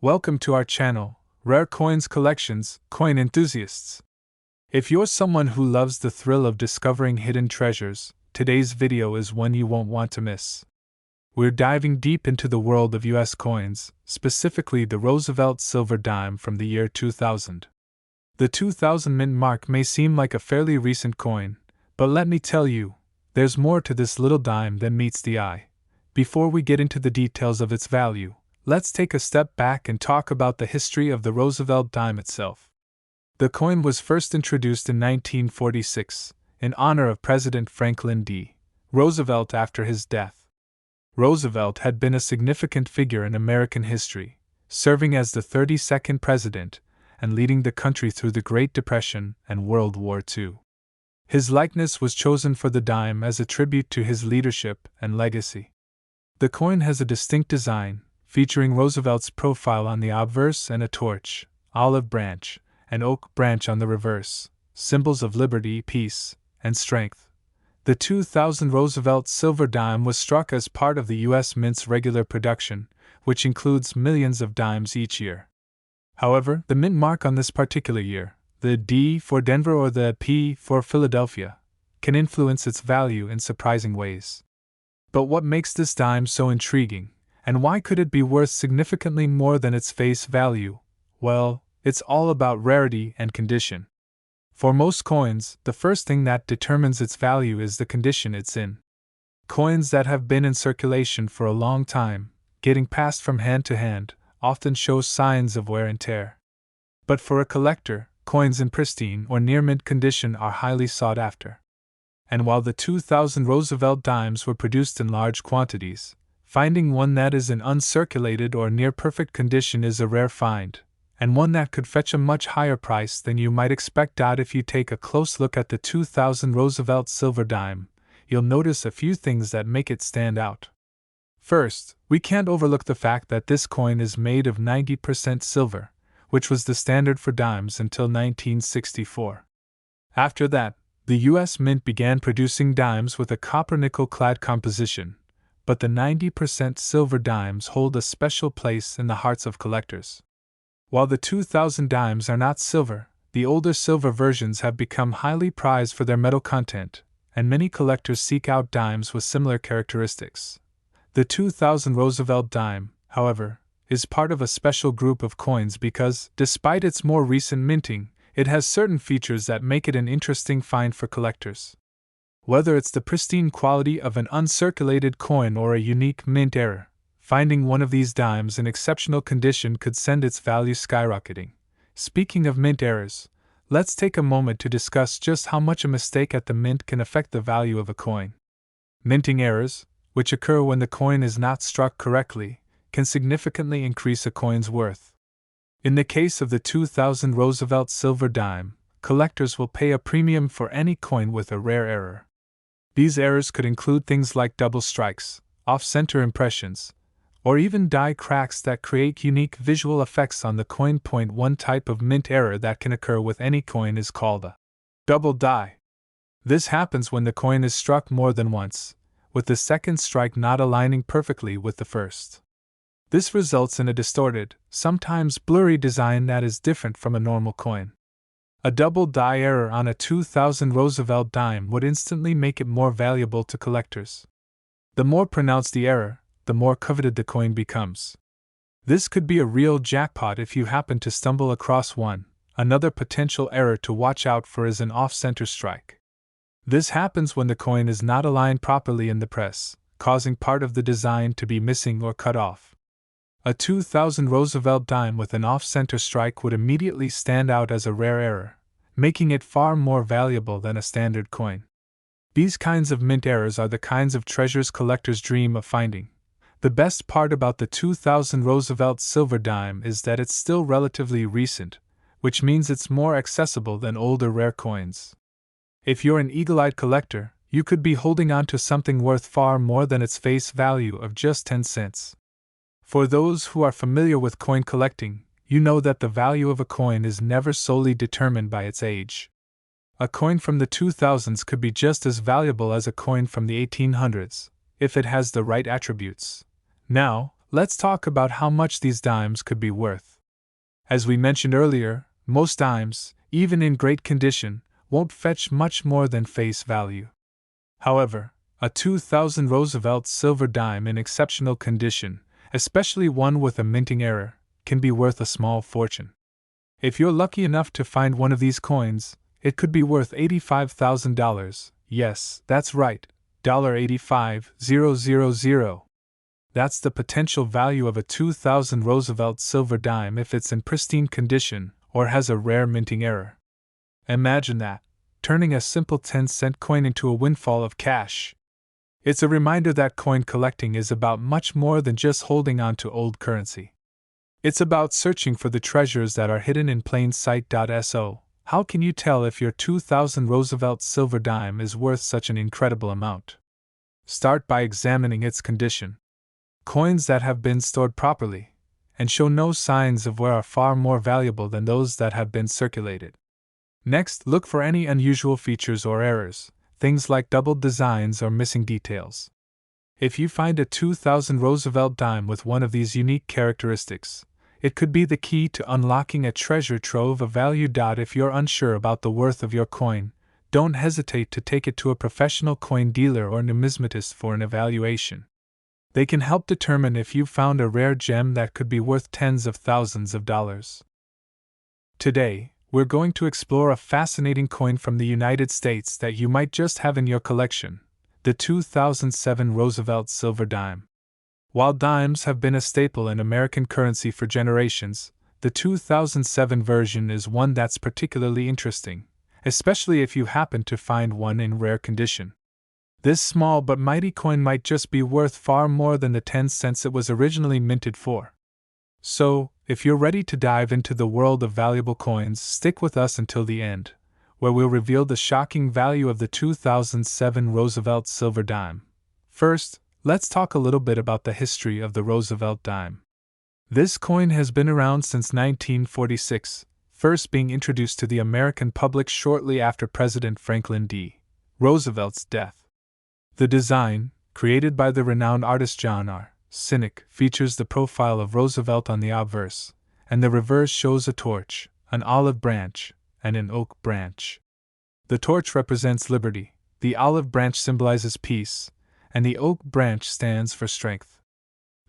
Welcome to our channel, Rare Coins Collections, Coin Enthusiasts. If you're someone who loves the thrill of discovering hidden treasures, today's video is one you won't want to miss. We're diving deep into the world of US coins, specifically the Roosevelt silver dime from the year 2000. The 2000 mint mark may seem like a fairly recent coin, but let me tell you, there's more to this little dime than meets the eye. Before we get into the details of its value, let's take a step back and talk about the history of the Roosevelt dime itself. The coin was first introduced in 1946, in honor of President Franklin D. Roosevelt after his death. Roosevelt had been a significant figure in American history, serving as the 32nd president and leading the country through the Great Depression and World War II. His likeness was chosen for the dime as a tribute to his leadership and legacy. The coin has a distinct design, featuring Roosevelt's profile on the obverse and a torch, olive branch, and oak branch on the reverse, symbols of liberty, peace, and strength. The 2000 Roosevelt silver dime was struck as part of the U.S. Mint's regular production, which includes millions of dimes each year. However, the mint mark on this particular year, the D for Denver or the P for Philadelphia, can influence its value in surprising ways. But what makes this dime so intriguing, and why could it be worth significantly more than its face value? Well, it's all about rarity and condition. For most coins, the first thing that determines its value is the condition it's in. Coins that have been in circulation for a long time, getting passed from hand to hand, often show signs of wear and tear. But for a collector, coins in pristine or near-mint condition are highly sought after. And while the 2000 Roosevelt dimes were produced in large quantities, finding one that is in uncirculated or near-perfect condition is a rare find, and one that could fetch a much higher price than you might expect. If you take a close look at the 2000 Roosevelt silver dime, you'll notice a few things that make it stand out. First, we can't overlook the fact that this coin is made of 90% silver, which was the standard for dimes until 1964. After that, the U.S. Mint began producing dimes with a copper-nickel clad composition, but the 90% silver dimes hold a special place in the hearts of collectors. While the 2000 dimes are not silver, the older silver versions have become highly prized for their metal content, and many collectors seek out dimes with similar characteristics. The 2000 Roosevelt dime, however, is part of a special group of coins because, despite its more recent minting, it has certain features that make it an interesting find for collectors. Whether it's the pristine quality of an uncirculated coin or a unique mint error, finding one of these dimes in exceptional condition could send its value skyrocketing. Speaking of mint errors, let's take a moment to discuss just how much a mistake at the mint can affect the value of a coin. Minting errors, which occur when the coin is not struck correctly, can significantly increase a coin's worth. In the case of the 2000 Roosevelt silver dime, collectors will pay a premium for any coin with a rare error. These errors could include things like double strikes, off-center impressions, or even die cracks that create unique visual effects on the coin. One type of mint error that can occur with any coin is called a double die. This happens when the coin is struck more than once, with the second strike not aligning perfectly with the first. This results in a distorted, sometimes blurry design that is different from a normal coin. A double die error on a 2000 Roosevelt dime would instantly make it more valuable to collectors. The more pronounced the error, the more coveted the coin becomes. This could be a real jackpot if you happen to stumble across one. Another potential error to watch out for is an off-center strike. This happens when the coin is not aligned properly in the press, causing part of the design to be missing or cut off. A 2000 Roosevelt dime with an off-center strike would immediately stand out as a rare error, making it far more valuable than a standard coin. These kinds of mint errors are the kinds of treasures collectors dream of finding. The best part about the 2000 Roosevelt silver dime is that it's still relatively recent, which means it's more accessible than older rare coins. If you're an eagle-eyed collector, you could be holding on to something worth far more than its face value of just 10 cents. For those who are familiar with coin collecting, you know that the value of a coin is never solely determined by its age. A coin from the 2000s could be just as valuable as a coin from the 1800s, if it has the right attributes. Now, let's talk about how much these dimes could be worth. As we mentioned earlier, most dimes, even in great condition, won't fetch much more than face value. However, a 2000 Roosevelt silver dime in exceptional condition, especially one with a minting error, can be worth a small fortune. If you're lucky enough to find one of these coins, it could be worth $85,000. Yes, that's right, $85,000. That's the potential value of a 2000 Roosevelt silver dime if it's in pristine condition or has a rare minting error. Imagine that, turning a simple 10-cent coin into a windfall of cash. It's a reminder that coin collecting is about much more than just holding on to old currency. It's about searching for the treasures that are hidden in plain sight. So, how can you tell if your 2000 Roosevelt silver dime is worth such an incredible amount? Start by examining its condition. Coins that have been stored properly and show no signs of wear are far more valuable than those that have been circulated. Next, look for any unusual features or errors, things like doubled designs or missing details. If you find a 2000 Roosevelt dime with one of these unique characteristics, it could be the key to unlocking a treasure trove of value. If you're unsure about the worth of your coin, don't hesitate to take it to a professional coin dealer or numismatist for an evaluation. They can help determine if you've found a rare gem that could be worth tens of thousands of dollars. Today, we're going to explore a fascinating coin from the United States that you might just have in your collection, the 2007 Roosevelt silver dime. While dimes have been a staple in American currency for generations, the 2007 version is one that's particularly interesting, especially if you happen to find one in rare condition. This small but mighty coin might just be worth far more than the 10 cents it was originally minted for. So, if you're ready to dive into the world of valuable coins, stick with us until the end, where we'll reveal the shocking value of the 2007 Roosevelt silver dime. First, let's talk a little bit about the history of the Roosevelt dime. This coin has been around since 1946, first being introduced to the American public shortly after President Franklin D. Roosevelt's death. The design, created by the renowned artist John R. Cynic, features the profile of Roosevelt on the obverse, and the reverse shows a torch, an olive branch, and an oak branch. The torch represents liberty, the olive branch symbolizes peace, and the oak branch stands for strength.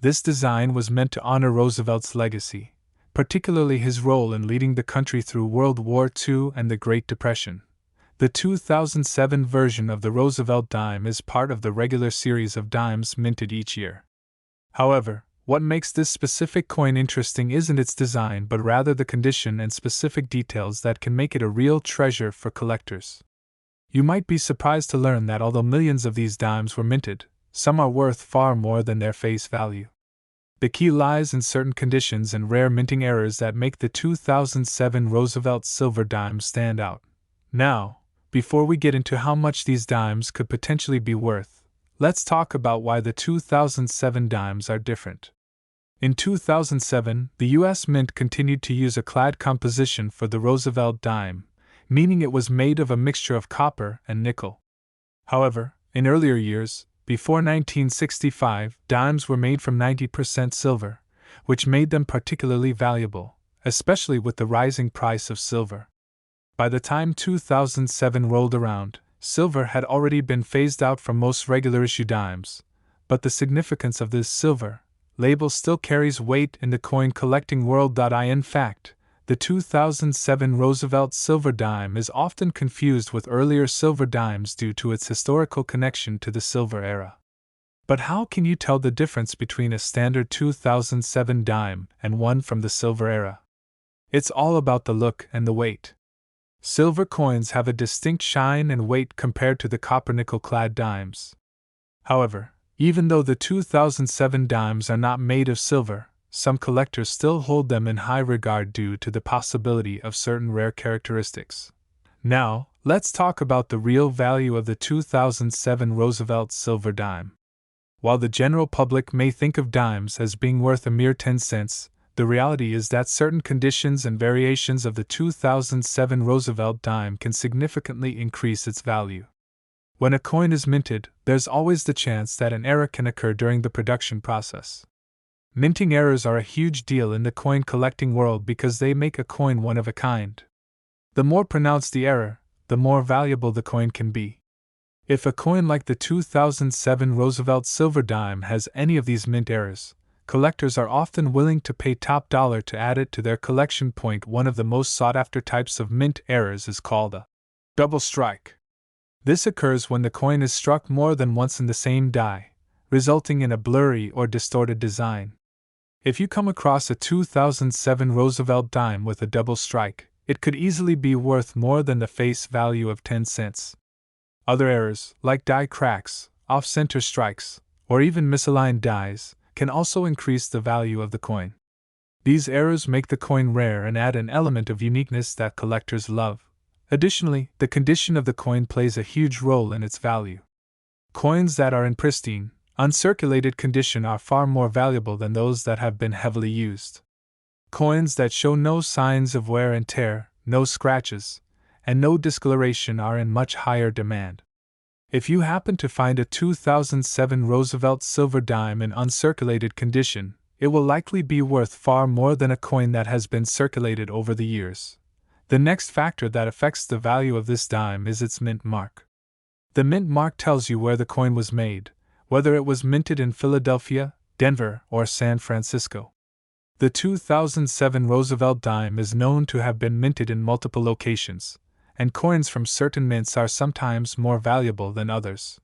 This design was meant to honor Roosevelt's legacy, particularly his role in leading the country through World War II and the Great Depression. The 2007 version of the Roosevelt dime is part of the regular series of dimes minted each year. However, what makes this specific coin interesting isn't its design but rather the condition and specific details that can make it a real treasure for collectors. You might be surprised to learn that although millions of these dimes were minted, some are worth far more than their face value. The key lies in certain conditions and rare minting errors that make the 2007 Roosevelt silver dime stand out. Now, before we get into how much these dimes could potentially be worth, let's talk about why the 2007 dimes are different. In 2007, the U.S. Mint continued to use a clad composition for the Roosevelt dime, meaning it was made of a mixture of copper and nickel. However, in earlier years, before 1965, dimes were made from 90% silver, which made them particularly valuable, especially with the rising price of silver. By the time 2007 rolled around, silver had already been phased out from most regular issue dimes, but the significance of this silver label still carries weight in the coin collecting world. In fact, the 2007 Roosevelt silver dime is often confused with earlier silver dimes due to its historical connection to the silver era. But how can you tell the difference between a standard 2007 dime and one from the silver era? It's all about the look and the weight. Silver coins have a distinct shine and weight compared to the copper-nickel-clad dimes. However, even though the 2007 dimes are not made of silver, some collectors still hold them in high regard due to the possibility of certain rare characteristics. Now, let's talk about the real value of the 2007 Roosevelt silver dime. While the general public may think of dimes as being worth a mere 10 cents, the reality is that certain conditions and variations of the 2007 Roosevelt dime can significantly increase its value. When a coin is minted, there's always the chance that an error can occur during the production process. Minting errors are a huge deal in the coin collecting world because they make a coin one of a kind. The more pronounced the error, the more valuable the coin can be. If a coin like the 2007 Roosevelt silver dime has any of these mint errors, collectors are often willing to pay top dollar to add it to their collection. One of the most sought-after types of mint errors is called a double strike. This occurs when the coin is struck more than once in the same die, resulting in a blurry or distorted design. If you come across a 2007 Roosevelt dime with a double strike, it could easily be worth more than the face value of 10 cents. Other errors, like die cracks, off-center strikes, or even misaligned dies, can also increase the value of the coin. These errors make the coin rare and add an element of uniqueness that collectors love. Additionally, the condition of the coin plays a huge role in its value. Coins that are in pristine, uncirculated condition are far more valuable than those that have been heavily used. Coins that show no signs of wear and tear, no scratches, and no discoloration are in much higher demand. If you happen to find a 2007 Roosevelt silver dime in uncirculated condition, it will likely be worth far more than a coin that has been circulated over the years. The next factor that affects the value of this dime is its mint mark. The mint mark tells you where the coin was made, whether it was minted in Philadelphia, Denver, or San Francisco. The 2007 Roosevelt dime is known to have been minted in multiple locations, and coins from certain mints are sometimes more valuable than others.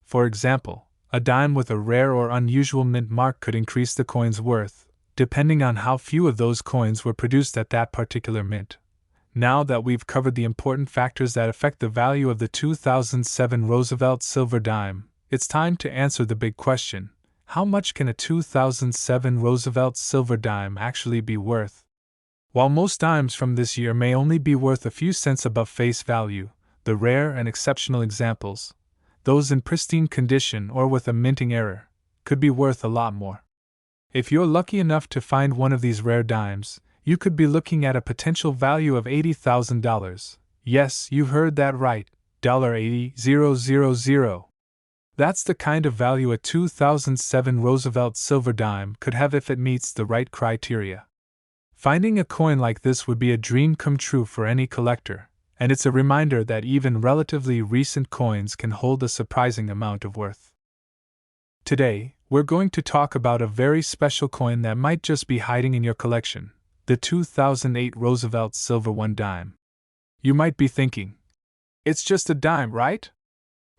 For example, a dime with a rare or unusual mint mark could increase the coin's worth, depending on how few of those coins were produced at that particular mint. Now that we've covered the important factors that affect the value of the 2007 Roosevelt silver dime, it's time to answer the big question: how much can a 2007 Roosevelt silver dime actually be worth? While most dimes from this year may only be worth a few cents above face value, the rare and exceptional examples, those in pristine condition or with a minting error, could be worth a lot more. If you're lucky enough to find one of these rare dimes, you could be looking at a potential value of $80,000. Yes, you heard that right, $80,000. That's the kind of value a 2007 Roosevelt silver dime could have if it meets the right criteria. Finding a coin like this would be a dream come true for any collector, and it's a reminder that even relatively recent coins can hold a surprising amount of worth. Today, we're going to talk about a very special coin that might just be hiding in your collection, the 2008 Roosevelt silver 1 dime. You might be thinking, it's just a dime, right?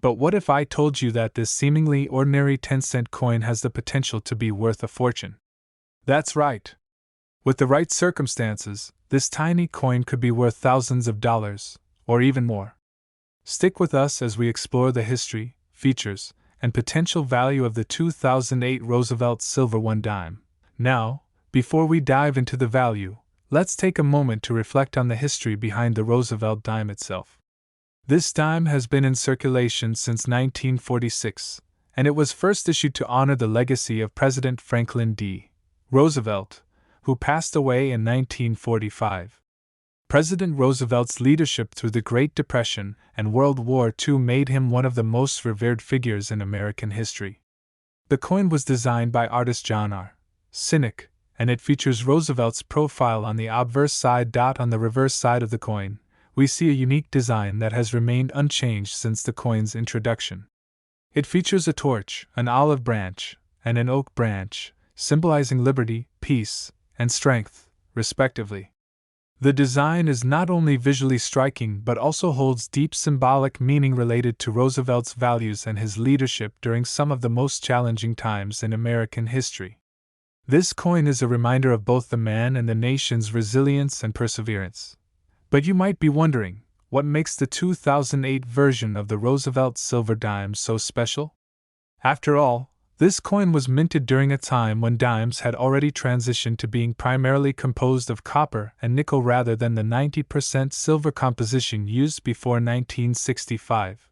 But what if I told you that this seemingly ordinary 10-cent coin has the potential to be worth a fortune? That's right. With the right circumstances, this tiny coin could be worth thousands of dollars, or even more. Stick with us as we explore the history, features, and potential value of the 2008 Roosevelt silver 1 dime. Now, before we dive into the value, let's take a moment to reflect on the history behind the Roosevelt dime itself. This dime has been in circulation since 1946, and it was first issued to honor the legacy of President Franklin D. Roosevelt, who passed away in 1945. President Roosevelt's leadership through the Great Depression and World War II made him one of the most revered figures in American history. The coin was designed by artist John R. Sinek, and it features Roosevelt's profile on the obverse side. On the reverse side of the coin, we see a unique design that has remained unchanged since the coin's introduction. It features a torch, an olive branch, and an oak branch, symbolizing liberty, peace, and strength, respectively. The design is not only visually striking but also holds deep symbolic meaning related to Roosevelt's values and his leadership during some of the most challenging times in American history. This coin is a reminder of both the man and the nation's resilience and perseverance. But you might be wondering, what makes the 2008 version of the Roosevelt silver dime so special? After all, this coin was minted during a time when dimes had already transitioned to being primarily composed of copper and nickel rather than the 90% silver composition used before 1965.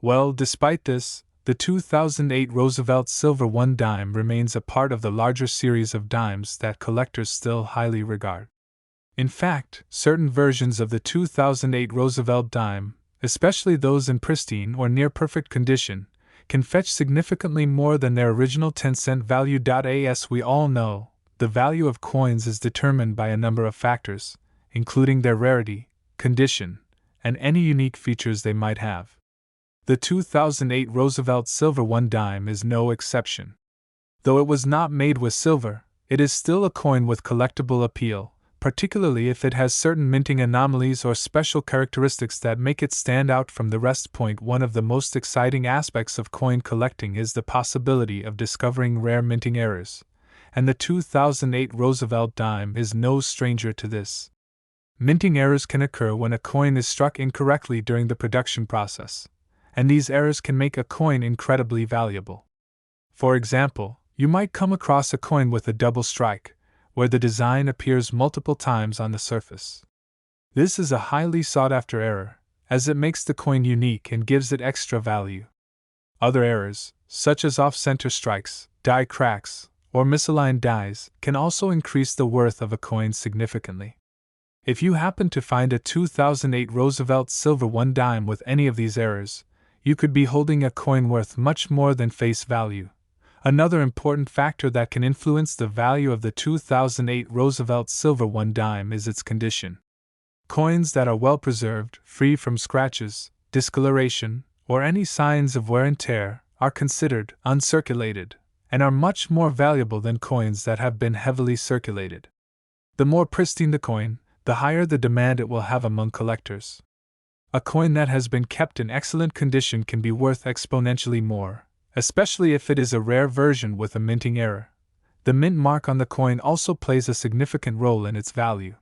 Well, despite this, the 2008 Roosevelt silver 1 dime remains a part of the larger series of dimes that collectors still highly regard. In fact, certain versions of the 2008 Roosevelt dime, especially those in pristine or near-perfect condition, can fetch significantly more than their original 10-cent value. As we all know, the value of coins is determined by a number of factors, including their rarity, condition, and any unique features they might have. The 2008 Roosevelt Silver 1 dime is no exception. Though it was not made with silver, it is still a coin with collectible appeal, particularly if it has certain minting anomalies or special characteristics that make it stand out from the rest. One of the most exciting aspects of coin collecting is the possibility of discovering rare minting errors, and the 2008 Roosevelt dime is no stranger to this. Minting errors can occur when a coin is struck incorrectly during the production process, and these errors can make a coin incredibly valuable. For example, you might come across a coin with a double strike, where the design appears multiple times on the surface. This is a highly sought-after error, as it makes the coin unique and gives it extra value. Other errors, such as off-center strikes, die cracks, or misaligned dies, can also increase the worth of a coin significantly. If you happen to find a 2008 Roosevelt Silver 1 dime with any of these errors, you could be holding a coin worth much more than face value. Another important factor that can influence the value of the 2008 Roosevelt Silver 1 dime is its condition. Coins that are well preserved, free from scratches, discoloration, or any signs of wear and tear, are considered uncirculated, and are much more valuable than coins that have been heavily circulated. The more pristine the coin, the higher the demand it will have among collectors. A coin that has been kept in excellent condition can be worth exponentially more, especially if it is a rare version with a minting error. The mint mark on the coin also plays a significant role in its value.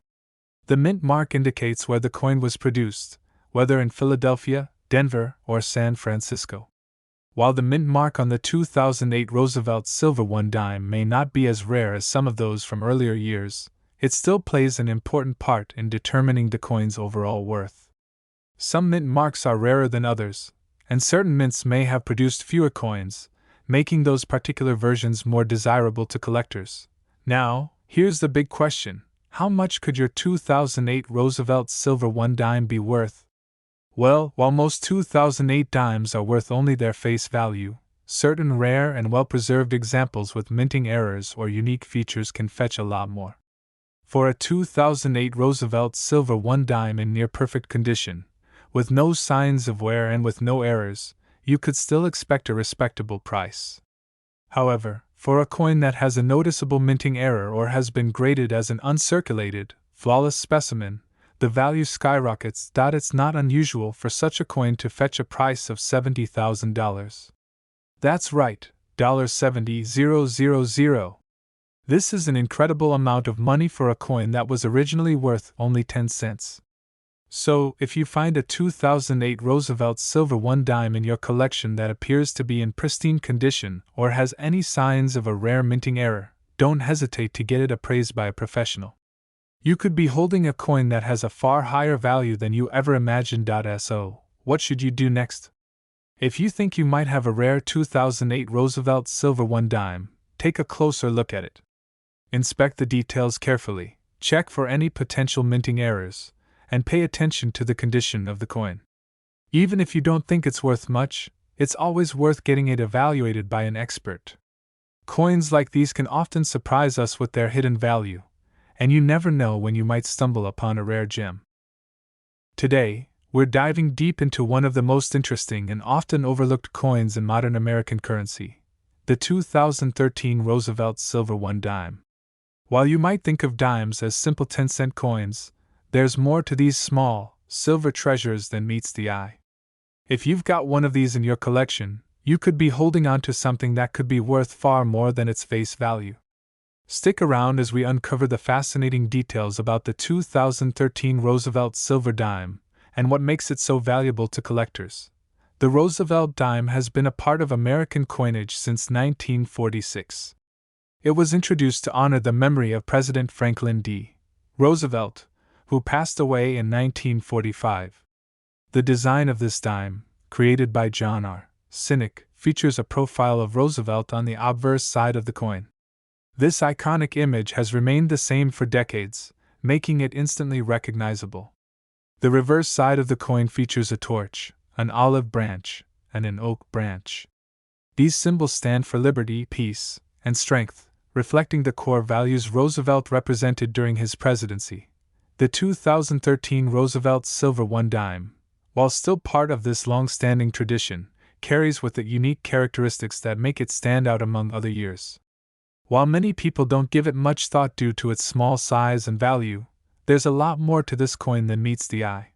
The mint mark indicates where the coin was produced, whether in Philadelphia, Denver, or San Francisco. While the mint mark on the 2008 Roosevelt Silver 1 dime may not be as rare as some of those from earlier years, it still plays an important part in determining the coin's overall worth. Some mint marks are rarer than others, and certain mints may have produced fewer coins, making those particular versions more desirable to collectors. Now, here's the big question: how much could your 2008 Roosevelt Silver 1 dime be worth? Well, while most 2008 dimes are worth only their face value, certain rare and well-preserved examples with minting errors or unique features can fetch a lot more. For a 2008 Roosevelt Silver 1 dime in near-perfect condition, with no signs of wear and with no errors, you could still expect a respectable price. However, for a coin that has a noticeable minting error or has been graded as an uncirculated, flawless specimen, the value skyrockets. It's not unusual for such a coin to fetch a price of $70,000. That's right, $70,000. This is an incredible amount of money for a coin that was originally worth only 10 cents. So, if you find a 2008 Roosevelt Silver 1 dime in your collection that appears to be in pristine condition or has any signs of a rare minting error, don't hesitate to get it appraised by a professional. You could be holding a coin that has a far higher value than you ever imagined. So, what should you do next? If you think you might have a rare 2008 Roosevelt Silver 1 dime, take a closer look at it. Inspect the details carefully, check for any potential minting errors, and pay attention to the condition of the coin. Even if you don't think it's worth much, it's always worth getting it evaluated by an expert. Coins like these can often surprise us with their hidden value, and you never know when you might stumble upon a rare gem. Today, we're diving deep into one of the most interesting and often overlooked coins in modern American currency, the 2013 Roosevelt Silver 1 dime. While you might think of dimes as simple 10-cent coins, there's more to these small, silver treasures than meets the eye. If you've got one of these in your collection, you could be holding on to something that could be worth far more than its face value. Stick around as we uncover the fascinating details about the 2013 Roosevelt Silver dime and what makes it so valuable to collectors. The Roosevelt dime has been a part of American coinage since 1946. It was introduced to honor the memory of President Franklin D. Roosevelt, who passed away in 1945. The design of this dime, created by John R. Sinek, features a profile of Roosevelt on the obverse side of the coin. This iconic image has remained the same for decades, making it instantly recognizable. The reverse side of the coin features a torch, an olive branch, and an oak branch. These symbols stand for liberty, peace, and strength, reflecting the core values Roosevelt represented during his presidency. The 2013 Roosevelt Silver 1 dime, while still part of this long-standing tradition, carries with it unique characteristics that make it stand out among other years. While many people don't give it much thought due to its small size and value, there's a lot more to this coin than meets the eye.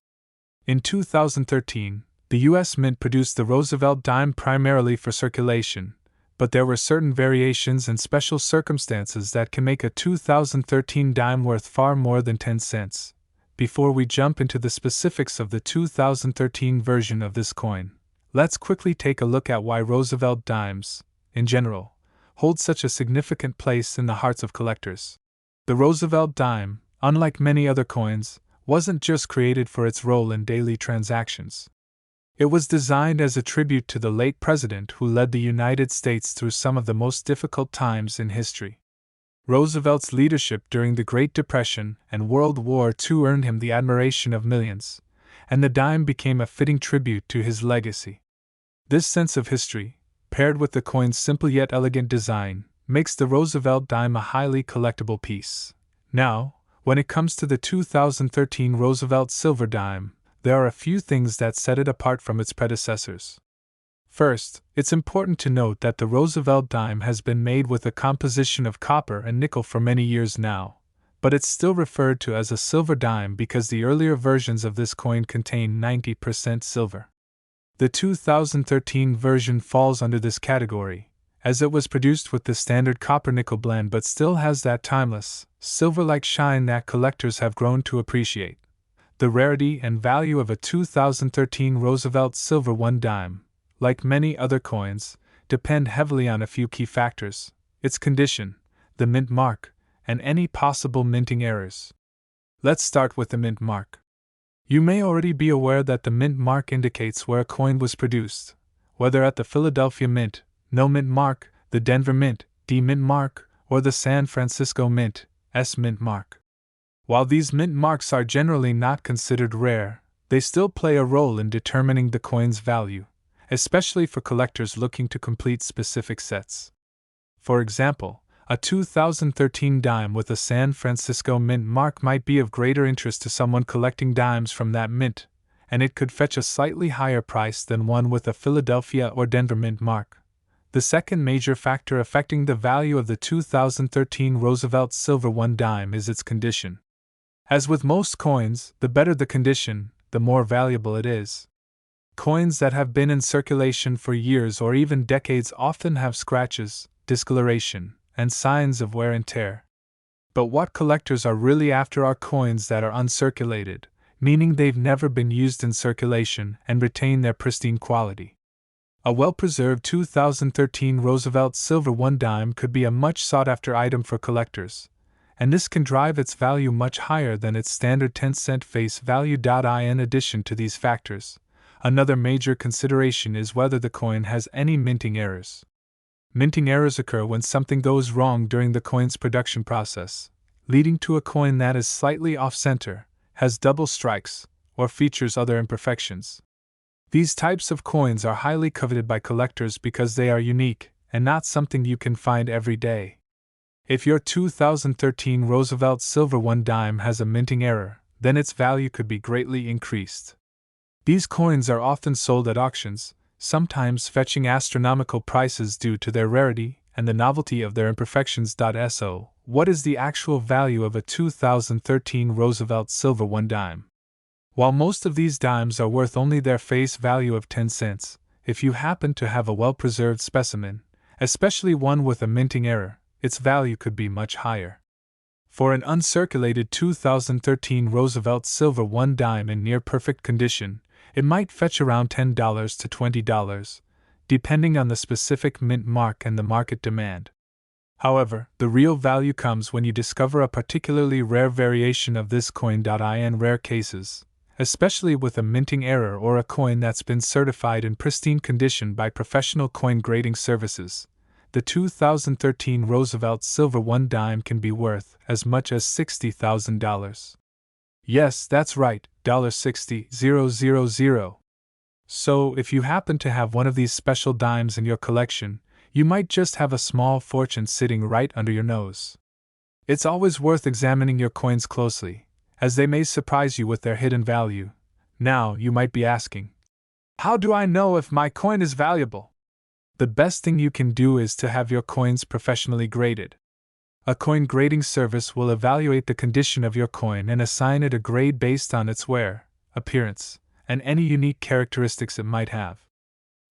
In 2013, the U.S. Mint produced the Roosevelt dime primarily for circulation, but there were certain variations and special circumstances that can make a 2013 dime worth far more than 10 cents. Before we jump into the specifics of the 2013 version of this coin, let's quickly take a look at why Roosevelt dimes, in general, hold such a significant place in the hearts of collectors. The Roosevelt dime, unlike many other coins, wasn't just created for its role in daily transactions. It was designed as a tribute to the late president who led the United States through some of the most difficult times in history. Roosevelt's leadership during the Great Depression and World War II earned him the admiration of millions, and the dime became a fitting tribute to his legacy. This sense of history, paired with the coin's simple yet elegant design, makes the Roosevelt dime a highly collectible piece. Now, when it comes to the 2013 Roosevelt Silver dime, there are a few things that set it apart from its predecessors. First, it's important to note that the Roosevelt dime has been made with a composition of copper and nickel for many years now, but it's still referred to as a silver dime because the earlier versions of this coin contain 90% silver. The 2013 version falls under this category, as it was produced with the standard copper-nickel blend but still has that timeless, silver-like shine that collectors have grown to appreciate. The rarity and value of a 2013 Roosevelt Silver 1 dime, like many other coins, depend heavily on a few key factors: its condition, the mint mark, and any possible minting errors. Let's start with the mint mark. You may already be aware that the mint mark indicates where a coin was produced, whether at the Philadelphia Mint, No Mint Mark, the Denver Mint, D Mint Mark, or the San Francisco Mint, S Mint Mark. While these mint marks are generally not considered rare, they still play a role in determining the coin's value, especially for collectors looking to complete specific sets. For example, a 2013 dime with a San Francisco Mint mark might be of greater interest to someone collecting dimes from that mint, and it could fetch a slightly higher price than one with a Philadelphia or Denver Mint mark. The second major factor affecting the value of the 2013 Roosevelt Silver 1 dime is its condition. As with most coins, the better the condition, the more valuable it is. Coins that have been in circulation for years or even decades often have scratches, discoloration, and signs of wear and tear. But what collectors are really after are coins that are uncirculated, meaning they've never been used in circulation and retain their pristine quality. A well-preserved 2013 Roosevelt Silver 1 dime could be a much sought-after item for collectors, and this can drive its value much higher than its standard 10-cent face value. In addition to these factors, another major consideration is whether the coin has any minting errors. Minting errors occur when something goes wrong during the coin's production process, leading to a coin that is slightly off-center, has double strikes, or features other imperfections. These types of coins are highly coveted by collectors because they are unique and not something you can find every day. If your 2013 Roosevelt Silver 1 dime has a minting error, then its value could be greatly increased. These coins are often sold at auctions, sometimes fetching astronomical prices due to their rarity and the novelty of their imperfections. So, what is the actual value of a 2013 Roosevelt Silver 1 dime? While most of these dimes are worth only their face value of 10 cents, if you happen to have a well-preserved specimen, especially one with a minting error, its value could be much higher. For an uncirculated 2013 Roosevelt Silver 1 dime in near-perfect condition, it might fetch around $10 to $20, depending on the specific mint mark and the market demand. However, the real value comes when you discover a particularly rare variation of this coin. In rare cases, especially with a minting error or a coin that's been certified in pristine condition by professional coin grading services, the 2013 Roosevelt Silver 1 dime can be worth as much as $60,000. Yes, that's right, $60,000. So, if you happen to have one of these special dimes in your collection, you might just have a small fortune sitting right under your nose. It's always worth examining your coins closely, as they may surprise you with their hidden value. Now, you might be asking, how do I know if my coin is valuable? The best thing you can do is to have your coins professionally graded. A coin grading service will evaluate the condition of your coin and assign it a grade based on its wear, appearance, and any unique characteristics it might have.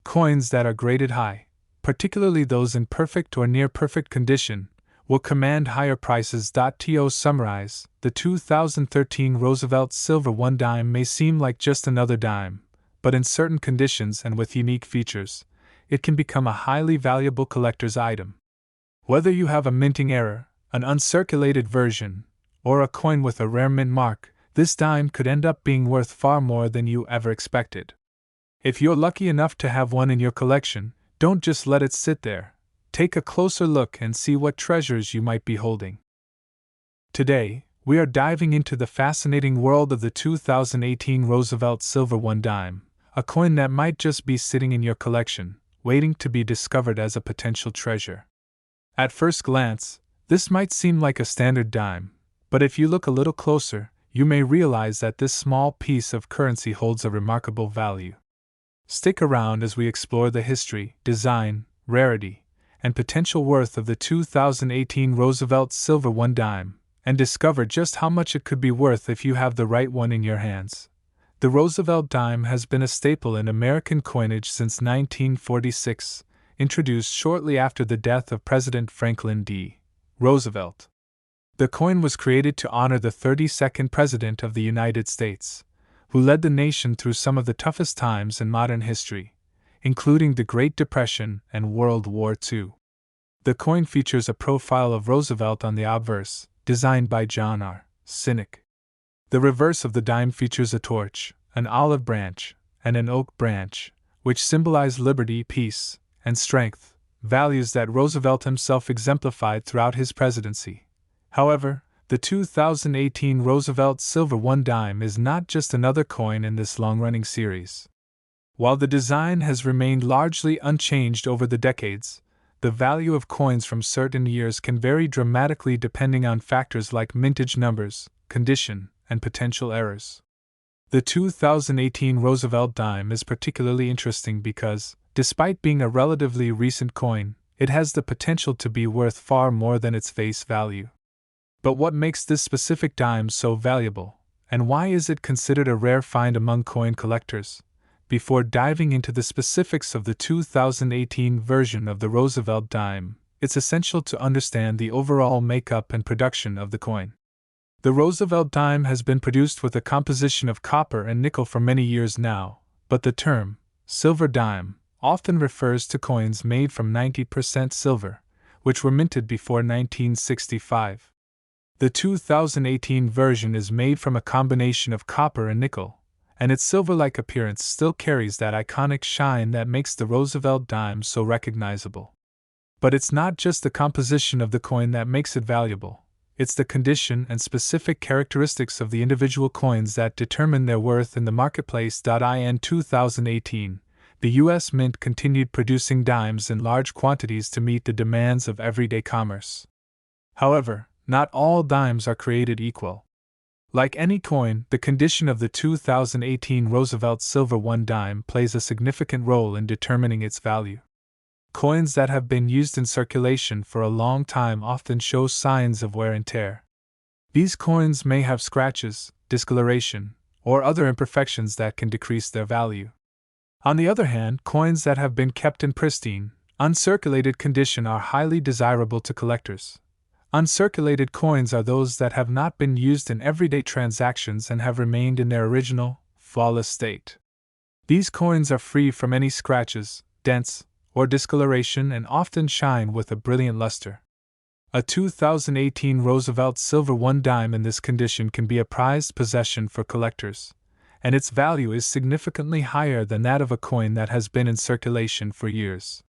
Coins that are graded high, particularly those in perfect or near perfect condition, will command higher prices. To summarize, the 2013 Roosevelt Silver 1 dime may seem like just another dime, but in certain conditions and with unique features, it can become a highly valuable collector's item. Whether you have a minting error, an uncirculated version, or a coin with a rare mint mark, this dime could end up being worth far more than you ever expected. If you're lucky enough to have one in your collection, don't just let it sit there. Take a closer look and see what treasures you might be holding. Today, we are diving into the fascinating world of the 2018 Roosevelt Silver 1 dime, a coin that might just be sitting in your collection, waiting to be discovered as a potential treasure. At first glance, this might seem like a standard dime, but if you look a little closer, you may realize that this small piece of currency holds a remarkable value. Stick around as we explore the history, design, rarity, and potential worth of the 2018 Roosevelt Silver 1 dime, and discover just how much it could be worth if you have the right one in your hands. The Roosevelt dime has been a staple in American coinage since 1946, introduced shortly after the death of President Franklin D. Roosevelt. The coin was created to honor the 32nd President of the United States, who led the nation through some of the toughest times in modern history, including the Great Depression and World War II. The coin features a profile of Roosevelt on the obverse, designed by John R. Sinek. The reverse of the dime features a torch, an olive branch, and an oak branch, which symbolize liberty, peace, and strength, values that Roosevelt himself exemplified throughout his presidency. However, the 2018 Roosevelt Silver 1 dime is not just another coin in this long-running series. While the design has remained largely unchanged over the decades, the value of coins from certain years can vary dramatically depending on factors like mintage numbers, condition, and potential errors. The 2018 Roosevelt dime is particularly interesting because, despite being a relatively recent coin, it has the potential to be worth far more than its face value. But what makes this specific dime so valuable, and why is it considered a rare find among coin collectors? Before diving into the specifics of the 2018 version of the Roosevelt dime, it's essential to understand the overall makeup and production of the coin. The Roosevelt dime has been produced with a composition of copper and nickel for many years now, but the term, silver dime, often refers to coins made from 90% silver, which were minted before 1965. The 2018 version is made from a combination of copper and nickel, and its silver-like appearance still carries that iconic shine that makes the Roosevelt dime so recognizable. But it's not just the composition of the coin that makes it valuable. It's the condition and specific characteristics of the individual coins that determine their worth in the marketplace. In 2018, the U.S. Mint continued producing dimes in large quantities to meet the demands of everyday commerce. However, not all dimes are created equal. Like any coin, the condition of the 2018 Roosevelt Silver 1 dime plays a significant role in determining its value. Coins that have been used in circulation for a long time often show signs of wear and tear. These coins may have scratches, discoloration, or other imperfections that can decrease their value. On the other hand, coins that have been kept in pristine, uncirculated condition are highly desirable to collectors. Uncirculated coins are those that have not been used in everyday transactions and have remained in their original, flawless state. These coins are free from any scratches, dents, or discoloration and often shine with a brilliant luster. A 2018 Roosevelt Silver 1 dime in this condition can be a prized possession for collectors, and its value is significantly higher than that of a coin that has been in circulation for years.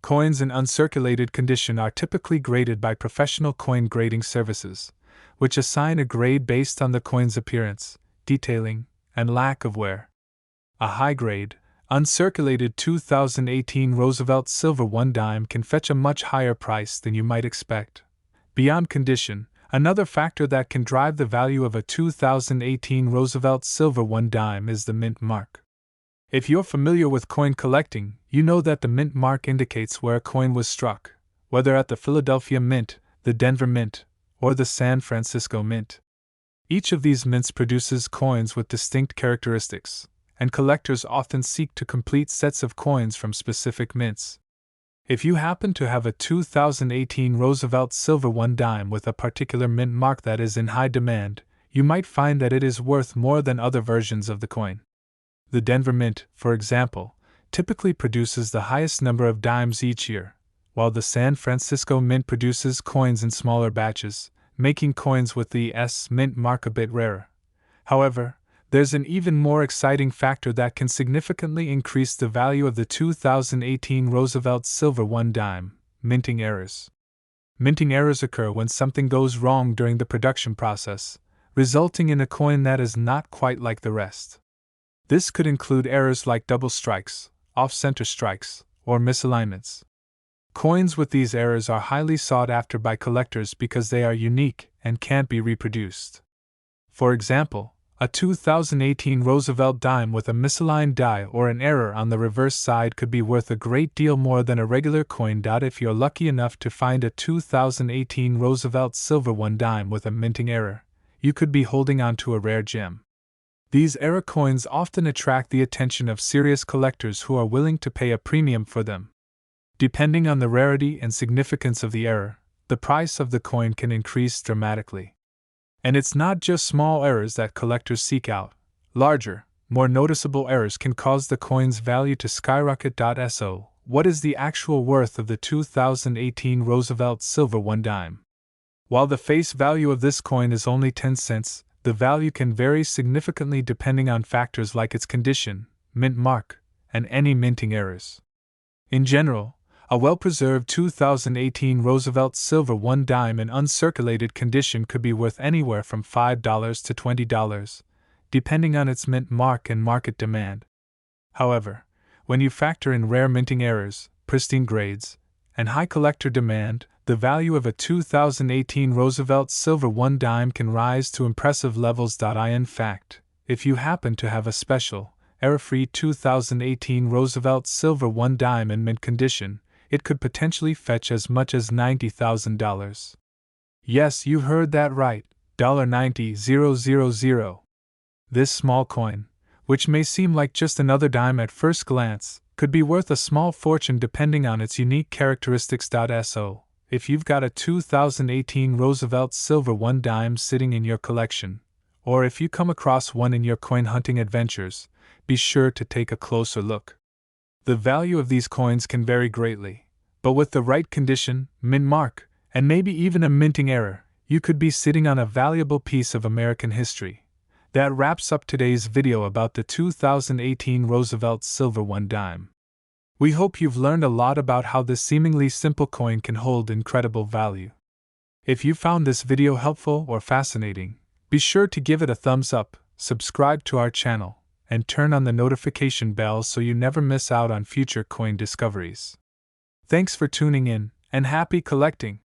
Coins in uncirculated condition are typically graded by professional coin grading services, which assign a grade based on the coin's appearance, detailing, and lack of wear. A high grade, Uncirculated 2018 Roosevelt silver 1 dime can fetch a much higher price than you might expect. Beyond condition, another factor that can drive the value of a 2018 Roosevelt silver 1 dime is the mint mark. If you're familiar with coin collecting, you know that the mint mark indicates where a coin was struck, whether at the Philadelphia Mint, the Denver Mint, or the San Francisco Mint. Each of these mints produces coins with distinct characteristics, and collectors often seek to complete sets of coins from specific mints. If you happen to have a 2018 Roosevelt silver 1 dime with a particular mint mark that is in high demand, you might find that it is worth more than other versions of the coin. The Denver Mint, for example, typically produces the highest number of dimes each year, while the San Francisco Mint produces coins in smaller batches, making coins with the S mint mark a bit rarer. However, there's an even more exciting factor that can significantly increase the value of the 2018 Roosevelt silver 1 dime: minting errors. Minting errors occur when something goes wrong during the production process, resulting in a coin that is not quite like the rest. This could include errors like double strikes, off-center strikes, or misalignments. Coins with these errors are highly sought after by collectors because they are unique and can't be reproduced. For example, a 2018 Roosevelt dime with a misaligned die or an error on the reverse side could be worth a great deal more than a regular coin. If you're lucky enough to find a 2018 Roosevelt silver 1 dime with a minting error, you could be holding on to a rare gem. These error coins often attract the attention of serious collectors who are willing to pay a premium for them. Depending on the rarity and significance of the error, the price of the coin can increase dramatically. And it's not just small errors that collectors seek out. Larger, more noticeable errors can cause the coin's value to skyrocket. So, what is the actual worth of the 2018 Roosevelt silver 1 dime? While the face value of this coin is only 10 cents, the value can vary significantly depending on factors like its condition, mint mark, and any minting errors. In general, a well-preserved 2018 Roosevelt silver 1 dime in uncirculated condition could be worth anywhere from $5 to $20, depending on its mint mark and market demand. However, when you factor in rare minting errors, pristine grades, and high collector demand, the value of a 2018 Roosevelt silver 1 dime can rise to impressive levels. In fact, if you happen to have a special, error-free 2018 Roosevelt silver 1 dime in mint condition, it could potentially fetch as much as $90,000. Yes, you heard that right, $90,000. This small coin, which may seem like just another dime at first glance, could be worth a small fortune depending on its unique characteristics. So, if you've got a 2018 Roosevelt silver 1 dime sitting in your collection, or if you come across one in your coin hunting adventures, be sure to take a closer look. The value of these coins can vary greatly, but with the right condition, mint mark, and maybe even a minting error, you could be sitting on a valuable piece of American history. That wraps up today's video about the 2018 Roosevelt silver 1 dime. We hope you've learned a lot about how this seemingly simple coin can hold incredible value. If you found this video helpful or fascinating, be sure to give it a thumbs up, subscribe to our channel, and turn on the notification bell so you never miss out on future coin discoveries. Thanks for tuning in, and happy collecting!